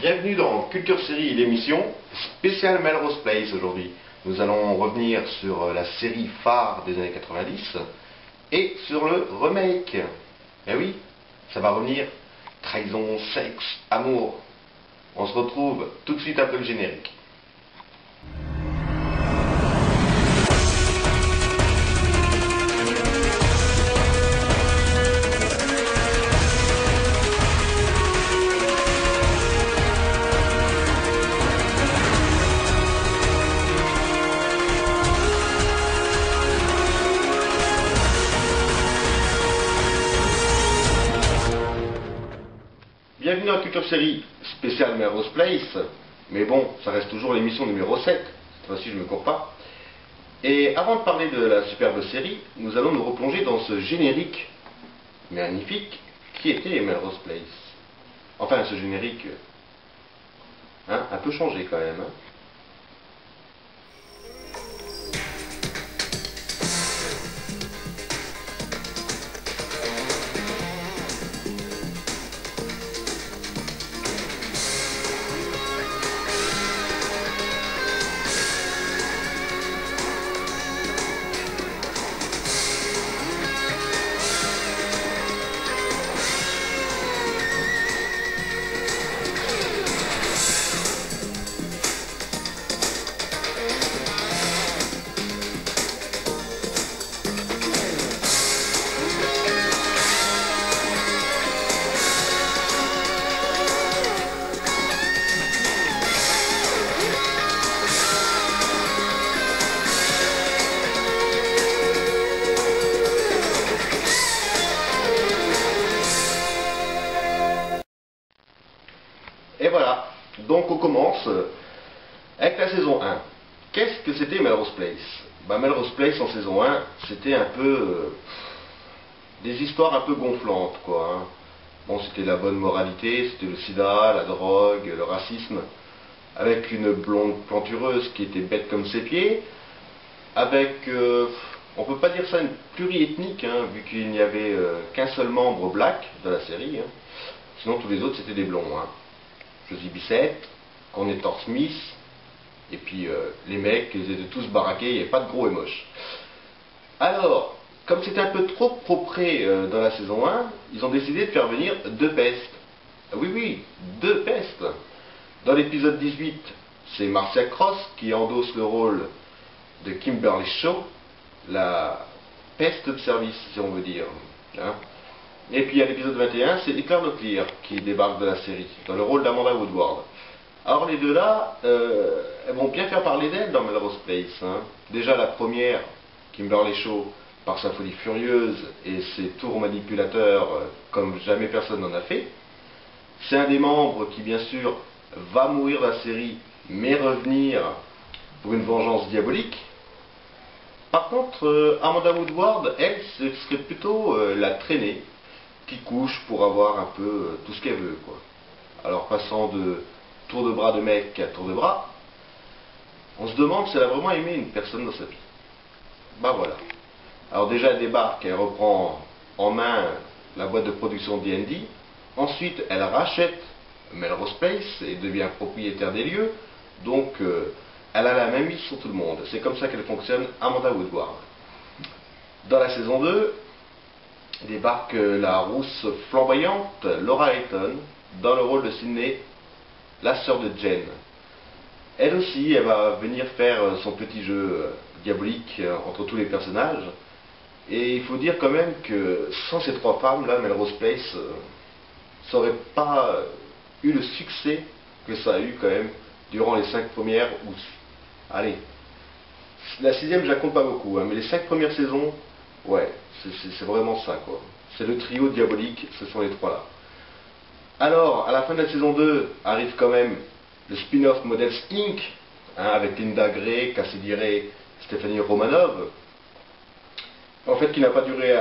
Bienvenue dans Culture Série, l'émission spéciale Melrose Place aujourd'hui. Nous allons revenir sur la série phare des années 90 et sur le remake. Eh oui, ça va revenir. Trahison, sexe, amour. On se retrouve tout de suite après le générique. Bienvenue dans Culture Série spéciale Melrose Place, mais bon, ça reste toujours l'émission numéro 7, cette fois-ci je ne me cours pas. Et avant de parler de la superbe série, nous allons nous replonger dans ce générique magnifique qui était Melrose Place. Enfin, ce générique, un peu changé quand même. Et voilà, donc on commence avec la saison 1. Qu'est-ce que c'était Melrose Place? Melrose Place en saison 1, c'était un peu des histoires un peu gonflantes, quoi. Bon, c'était la bonne moralité, c'était le sida, la drogue, le racisme, avec une blonde plantureuse qui était bête comme ses pieds, avec, on peut pas dire ça une pluriethnique, vu qu'il n'y avait qu'un seul membre black de la série, sinon tous les autres c'était des blonds. Josie Bissett, Cornettor Smith, et puis les mecs, ils étaient tous baraqués, il n'y avait pas de gros et moches. Alors, comme c'était un peu trop près dans la saison 1, ils ont décidé de faire venir deux pestes. Oui, deux pestes. Dans l'épisode 18, c'est Marcia Cross qui endosse le rôle de Kimberly Shaw, la peste de service, si on veut dire. Et puis à l'épisode 21, c'est Heather Locklear qui débarque de la série, dans le rôle d'Amanda Woodward. Alors les deux là, elles vont bien faire parler d'elles dans Melrose Place. Déjà la première, Kimberly Shaw, par sa folie furieuse et ses tours manipulateurs comme jamais personne n'en a fait. C'est un des membres qui bien sûr va mourir dans la série, mais revenir pour une vengeance diabolique. Par contre, Amanda Woodward, elle, ce serait plutôt la traînée, qui couche pour avoir un peu tout ce qu'elle veut, quoi. Alors passant de tour de bras de mec à tour de bras, on se demande si elle a vraiment aimé une personne dans sa vie. Voilà. Alors déjà elle débarque, elle reprend en main la boîte de production D&D, ensuite elle rachète Melrose Place et devient propriétaire des lieux, donc elle a la même mise sur tout le monde. C'est comme ça qu'elle fonctionne, Amanda Woodward. Dans la saison 2, débarque la rousse flamboyante Laura Hayton dans le rôle de Sydney, la sœur de Jen. Elle aussi, elle va venir faire son petit jeu diabolique entre tous les personnages. Et il faut dire quand même que sans ces trois femmes là, Melrose Place ça n'aurait pas eu le succès que ça a eu quand même durant les 5 premières, ou allez, la 6e je la compte pas beaucoup, mais les 5 premières saisons, ouais, c'est vraiment ça, quoi. C'est le trio diabolique, ce sont les trois là. Alors, à la fin de la saison 2, arrive quand même le spin-off Models Inc., avec Linda Gray, Cassidy Ray, Stephanie Romanov. En fait, qui n'a pas duré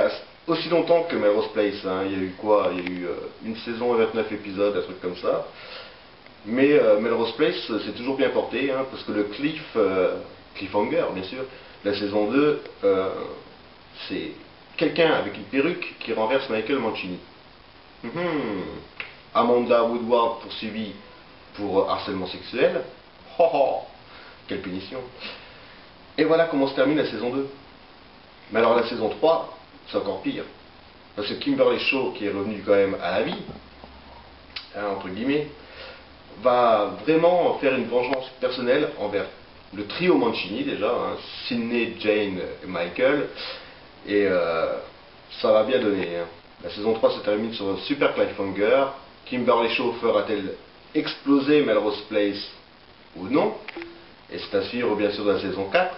aussi longtemps que Melrose Place. Il y a eu quoi? Il y a eu une saison et 29 épisodes, un truc comme ça. Mais Melrose Place, c'est toujours bien porté, parce que le cliffhanger, bien sûr, la saison 2, c'est quelqu'un avec une perruque qui renverse Michael Mancini. Amanda Woodward poursuivie pour harcèlement sexuel. Oh, oh, quelle punition. Et voilà comment se termine la saison 2. Mais alors la saison 3, c'est encore pire. Parce que Kimberly Shaw, qui est revenu quand même à la vie, hein, entre guillemets, va vraiment faire une vengeance personnelle envers le trio Mancini déjà, hein, Sidney, Jane et Michael, et ça va bien donner. Hein. La saison 3 se termine sur un super cliffhanger. Kimberly Shaw fera-t-elle exploser Melrose Place ou non? Et c'est à suivre bien sûr dans la saison 4.